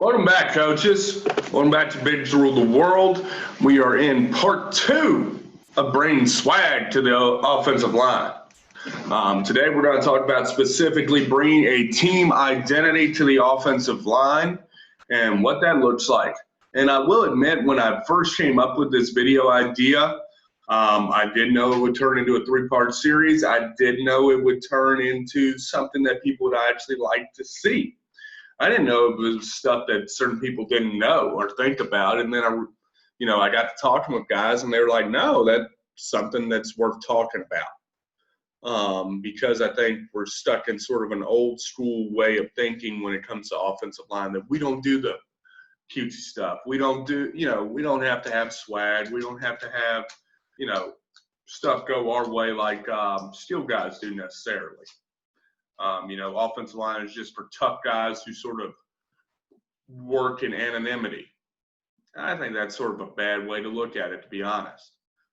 Welcome back, coaches. Welcome back to Big Rule the World. We are in part 2 of bringing swag to the offensive line. Today, we're going to talk about specifically bringing a team identity to the offensive line and what that looks like. And I will admit, when I first came up with this video idea, I didn't know it would turn into a 3-part series. I didn't know it would turn into something that people would actually like to see. I didn't know it was stuff that certain people didn't know or think about. And then I got to talking with guys, and they were like, no, that's something that's worth talking about. Because I think we're stuck in sort of an old school way of thinking when it comes to offensive line, that we don't do the cutesy stuff. We don't do, we don't have to have swag. We don't have to have, stuff go our way like steel guys do necessarily. Offensive line is just for tough guys who sort of work in anonymity. I think that's sort of a bad way to look at it, to be honest.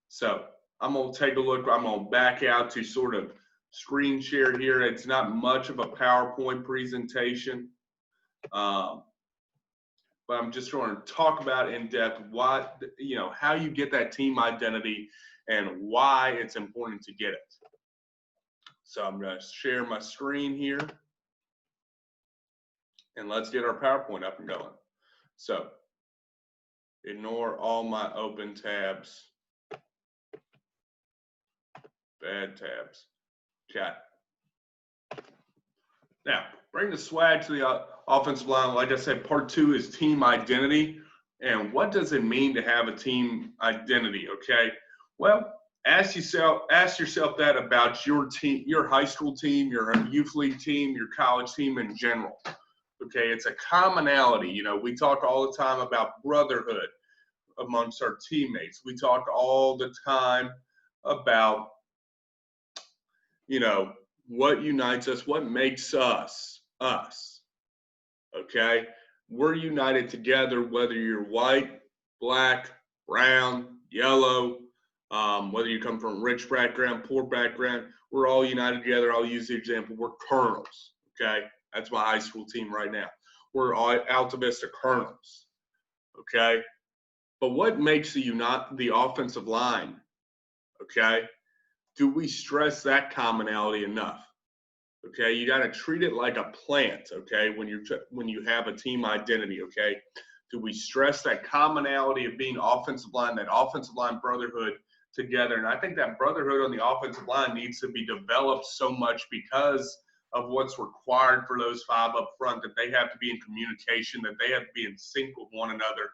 So I'm going to take a look. I'm going to back out to sort of screen share here. It's not much of a PowerPoint presentation, but I'm just going to talk about in depth how you get that team identity and why it's important to get it. So I'm going to share my screen here, and let's get our PowerPoint up and going. So ignore all my open tabs, bad tabs, chat. Now, bring the swag to the offensive line. Like I said, part 2 is team identity. And what does it mean to have a team identity, okay? Well, ask yourself that about your team, your high school team, your youth league team, your college team in general. Okay, it's a commonality. We talk all the time about brotherhood amongst our teammates. We talk all the time about, what unites us, what makes us, us. Okay, we're united together, whether you're white, black, brown, yellow, whether you come from rich background, poor background, we're all united together. I'll use the example, we're Colonels, okay? That's my high school team right now. We're all Alta Vista Colonels, okay? But what makes the offensive line, okay? Do we stress that commonality enough? Okay, you got to treat it like a plant, okay, when you have a team identity, okay? Do we stress that commonality of being offensive line, that offensive line brotherhood together? And I think that brotherhood on the offensive line needs to be developed so much because of what's required for those 5 up front, that they have to be in communication, that they have to be in sync with one another,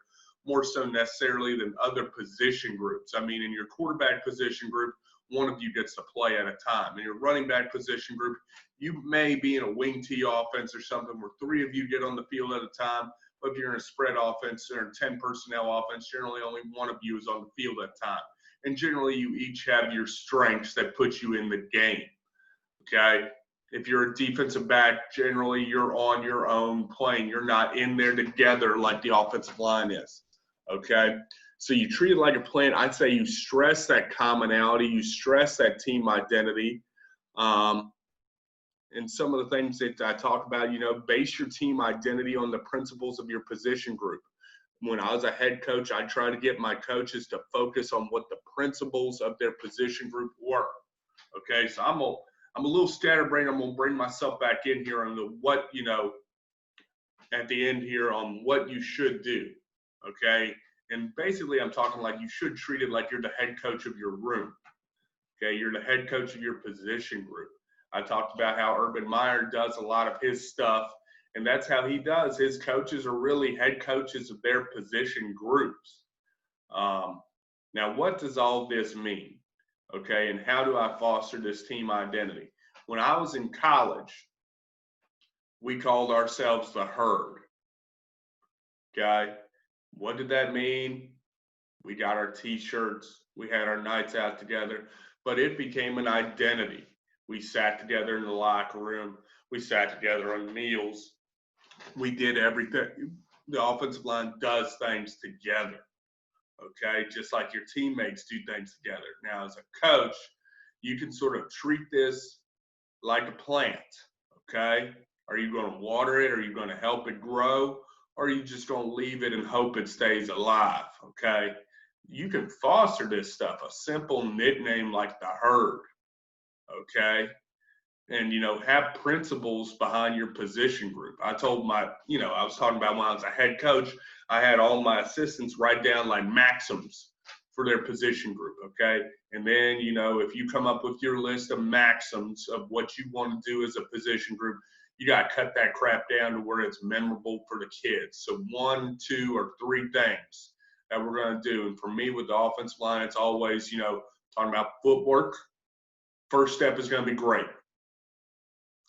more so necessarily than other position groups. I mean, in your quarterback position group, one of you gets to play at a time. In your running back position group, you may be in a wing T offense or something where 3 of you get on the field at a time. But if you're in a spread offense or a 10 personnel offense, generally only one of you is on the field at a time. And generally, you each have your strengths that put you in the game, okay? If you're a defensive back, generally you're on your own playing. You're not in there together like the offensive line is, okay? So you treat it like a plan. I'd say you stress that commonality. You stress that team identity. And some of the things that I talk about, base your team identity on the principles of your position group. When I was a head coach, I try to get my coaches to focus on what the principles of their position group were. Okay, so I'm a little scatterbrained. I'm gonna bring myself back in here on what at the end here on what you should do. Okay, and basically I'm talking like you should treat it like you're the head coach of your room. Okay, you're the head coach of your position group. I talked about how Urban Meyer does a lot of his stuff. And that's how he does. His coaches are really head coaches of their position groups. Now, what does all this mean? Okay, and how do I foster this team identity? When I was in college, we called ourselves the Herd. Okay, what did that mean? We got our T-shirts. We had our nights out together. But it became an identity. We sat together in the locker room. We sat together on meals. We did everything. The offensive line does things together, okay? Just like your teammates do things together. Now, as a coach, you can sort of treat this like a plant, okay? Are you going to water it? Are you going to help it grow? or are you just going to leave it and hope it stays alive? Okay. You can foster this stuff, a simple nickname like the Herd. Okay. And, have principles behind your position group. I told I was talking about when I was a head coach, I had all my assistants write down like maxims for their position group. Okay. And then, if you come up with your list of maxims of what you want to do as a position group, you got to cut that crap down to where it's memorable for the kids. So 1, 2, or 3 things that we're going to do. And for me with the offensive line, it's always, talking about footwork. First step is going to be great.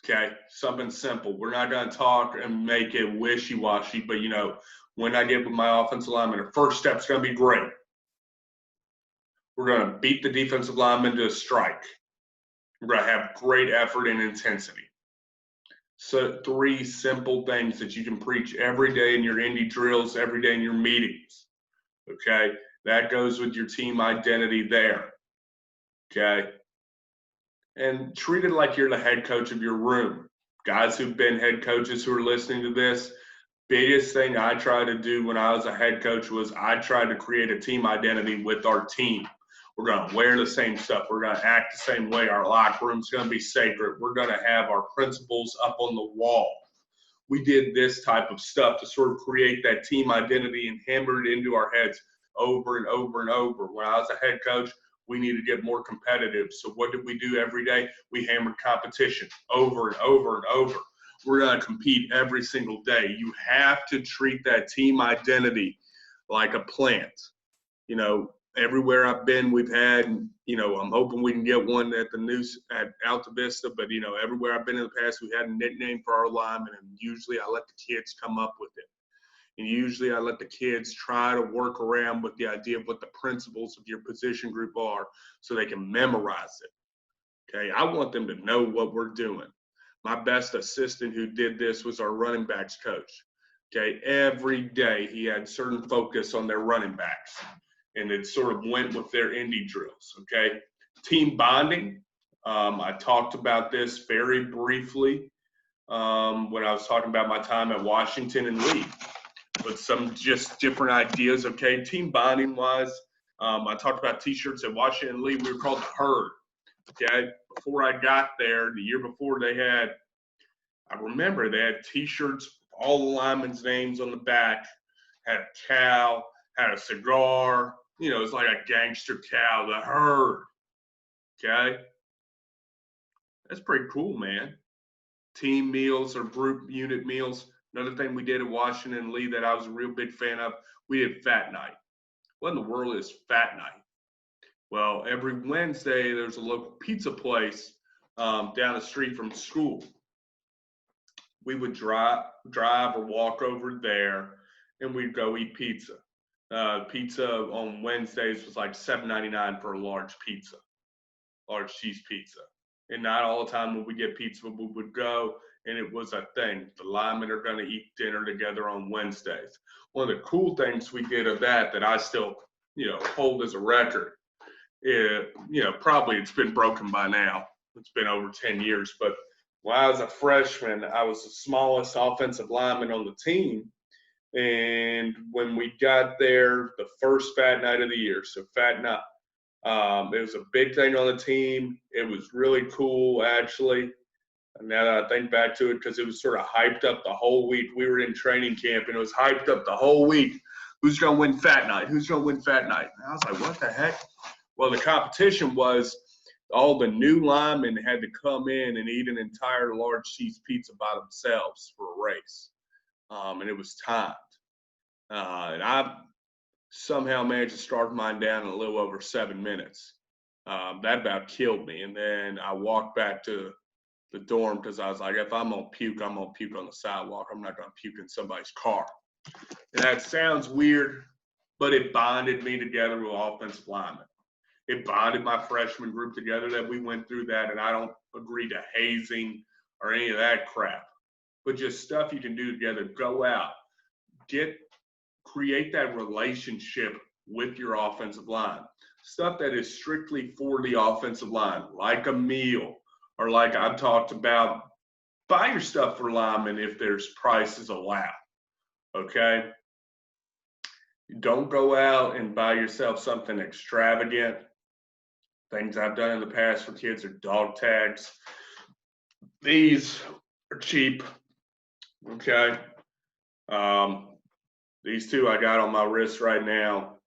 Okay, something simple. We're not going to talk and make it wishy-washy, but, when I get with my offensive lineman, the first step is going to be great. We're going to beat the defensive lineman to a strike. We're going to have great effort and intensity. So 3 simple things that you can preach every day in your indie drills, every day in your meetings. Okay, that goes with your team identity there. Okay. And treat it like you're the head coach of your room. Guys who've been head coaches who are listening to this, biggest thing I tried to do when I was a head coach was I tried to create a team identity with our team. We're going to wear the same stuff. We're going to act the same way. Our locker room's going to be sacred. We're going to have our principles up on the wall. We did this type of stuff to sort of create that team identity and hammer it into our heads over and over and over. When I was a head coach, we need to get more competitive. So what did we do every day? We hammered competition over and over and over. We're going to compete every single day. You have to treat that team identity like a plant. Everywhere I've been, we've had, I'm hoping we can get one at the news at Alta Vista, but, everywhere I've been in the past, we had a nickname for our linemen, and usually I let the kids come up with it. And usually I let the kids try to work around with the idea of what the principles of your position group are so they can memorize it. Okay, I want them to know what we're doing. My best assistant who did this was our running backs coach. Okay, every day he had certain focus on their running backs, and it sort of went with their indie drills. Okay, team bonding. I talked about this very briefly when I was talking about my time at Washington and Lee. But some just different ideas. Okay, team bonding wise, I talked about T-shirts at Washington and Lee. We were called the Herd. Okay, before I got there, the year before I remember they had T-shirts with all the linemen's names on the back, had a cow, had a cigar. It's like a gangster cow, the Herd. Okay, that's pretty cool, man. Team meals or group unit meals. Another thing we did at Washington and Lee that I was a real big fan of, we did Fat Night. What in the world is Fat Night? Well, every Wednesday, there's a local pizza place down the street from school. We would drive or walk over there, and we'd go eat pizza. Pizza on Wednesdays was like $7.99 for a large pizza, large cheese pizza. And not all the time would we get pizza, but we would go, and it was a thing. The linemen are going to eat dinner together on Wednesdays. One of the cool things we did of that I still, hold as a record, probably it's been broken by now. It's been over 10 years. But when I was a freshman, I was the smallest offensive lineman on the team. And when we got there, the first Fat Night of the year, so Fat Night, it was a big thing on the team. It was really cool, actually. And now that I think back to it, because it was sort of hyped up the whole week. We were in training camp, and it was hyped up the whole week. Who's going to win Fat Night? Who's going to win Fat Night? And I was like, what the heck? Well, the competition was all the new linemen had to come in and eat an entire large cheese pizza by themselves for a race. And it was timed. And I somehow managed to start mine down in a little over 7 minutes. That about killed me. And then I walked back to the dorm because I was like, if I'm going to puke, I'm going to puke on the sidewalk. I'm not going to puke in somebody's car. And that sounds weird, but it bonded me together with offensive linemen. It bonded my freshman group together that we went through that, and I don't agree to hazing or any of that crap. But just stuff you can do together. Go out. Create that relationship with your offensive line. Stuff that is strictly for the offensive line, like a meal, or like I've talked about, buy your stuff for linemen if there's prices allowed. okay? Don't go out and buy yourself something extravagant. Things I've done in the past for kids are dog tags. These are cheap, okay? These two I got on my wrist right now.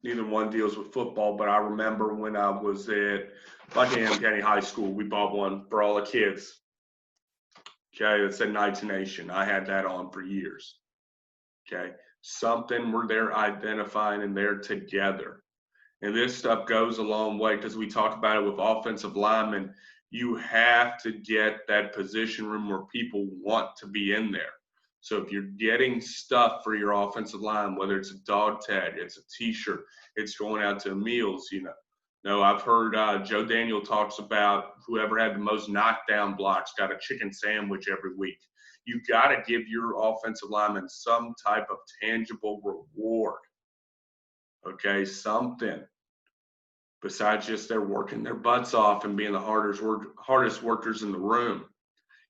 Neither one deals with football, but I remember when I was at Buckingham County High School, we bought one for all the kids. Okay, it said Knights Nation. I had that on for years. Okay, something where they're identifying and they're together. And this stuff goes a long way because we talk about it with offensive linemen. You have to get that position room where people want to be in there. So if you're getting stuff for your offensive line, whether it's a dog tag, it's a T-shirt, it's going out to meals, No, I've heard Joe Daniel talks about whoever had the most knockdown blocks got a chicken sandwich every week. You got to give your offensive lineman some type of tangible reward. Okay, something besides just they're working their butts off and being the hardest workers in the room.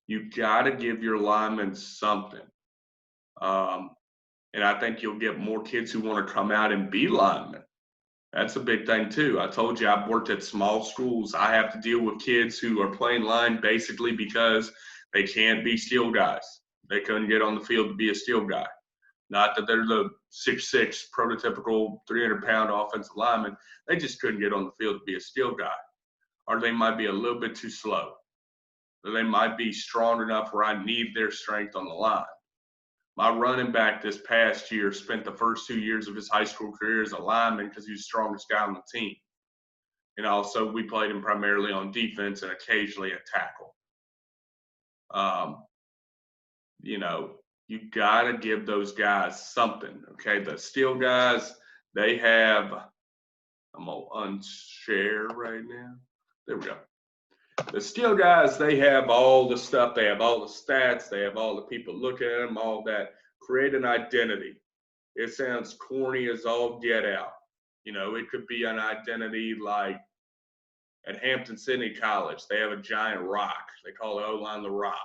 You got to give your linemen something. And I think you'll get more kids who want to come out and be linemen. That's a big thing too. I told you I've worked at small schools. I have to deal with kids who are playing line basically because they can't be steel guys. They couldn't get on the field to be a steel guy. Not that they're the 6'6", prototypical 300-pound offensive lineman. They just couldn't get on the field to be a steel guy. Or they might be a little bit too slow. Or they might be strong enough where I need their strength on the line. My running back this past year spent the first 2 years of his high school career as a lineman because he was the strongest guy on the team. And also, we played him primarily on defense and occasionally at tackle. You got to give those guys something, okay? The steel guys, they have – I'm going to unshare right now. There we go. The steel guys, they have all the stuff. They have all the stats. They have all the people looking at them, all that. Create an identity. It sounds corny as all get out. It could be an identity like at Hampton-Sydney College. They have a giant rock. They call the O-line the rock.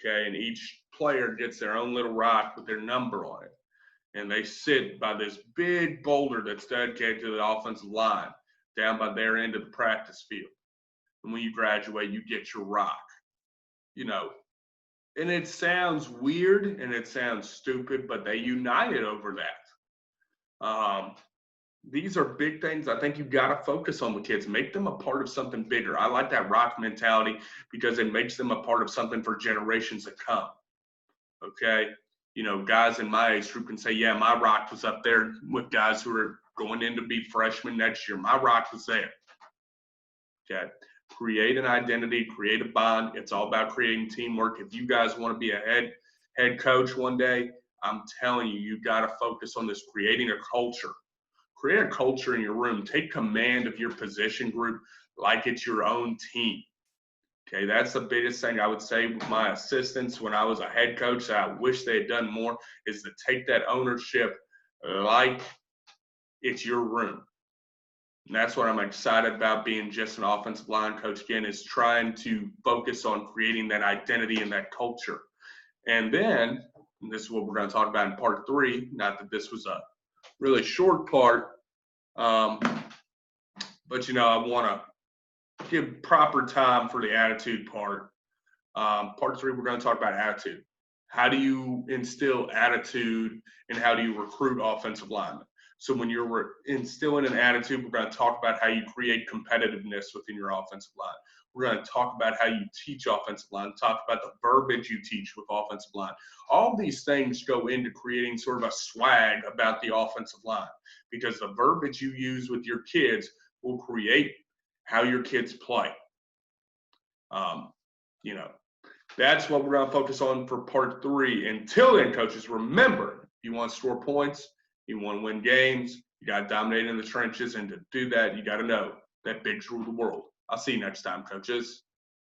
Okay, and each player gets their own little rock with their number on it. And they sit by this big boulder that's dedicated to the offensive line down by their end of the practice field. And when you graduate, you get your rock. And it sounds weird and it sounds stupid, but they united over that. These are big things I think you've got to focus on with kids. Make them a part of something bigger. I like that rock mentality because it makes them a part of something for generations to come. Okay? Guys in my age group can say, yeah, my rock was up there with guys who are going in to be freshmen next year. My rock was there. Okay? Create an identity, create a bond. It's all about creating teamwork. If you guys want to be a head coach one day, I'm telling you, you got to focus on this, creating a culture. Create a culture in your room. Take command of your position group like it's your own team. Okay, that's the biggest thing I would say with my assistants when I was a head coach that I wish they had done more is to take that ownership like it's your room. And that's what I'm excited about being just an offensive line coach again, is trying to focus on creating that identity and that culture. And then, and this is what we're going to talk about in part 3, not that this was a really short part, but I want to give proper time for the attitude part. Part 3, we're going to talk about attitude. How do you instill attitude and how do you recruit offensive linemen? So when you're instilling an attitude, we're going to talk about how you create competitiveness within your offensive line. We're going to talk about how you teach offensive line, talk about the verbiage you teach with offensive line. All these things go into creating sort of a swag about the offensive line because the verbiage you use with your kids will create how your kids play. That's what we're going to focus on for part 3. Until then, coaches, remember, if you want to score points, you want to win games, you got to dominate in the trenches, and to do that, you got to know that bigs rule the world. I'll see you next time, coaches.